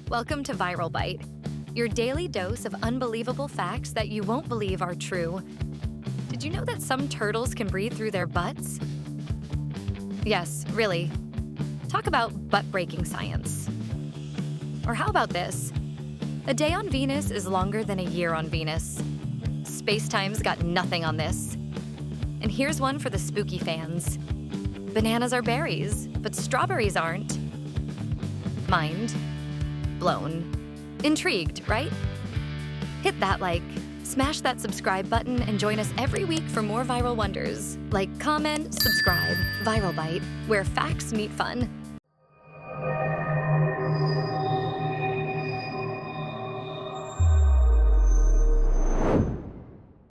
Welcome to ViralByte, your daily dose of unbelievable facts that you won't believe are true. Did you know that some turtles can breathe through their butts? Yes, really. Talk about butt-breaking science. Or how about this? A day on Venus is longer than a year on Venus. Space-time's got nothing on this. And here's one for the spooky fans. Bananas are berries, but strawberries aren't. Mind blown. Intrigued, right? Hit that like, smash that subscribe button, and join us every week for more viral wonders. Like, comment, subscribe, ViralByte, where facts meet fun.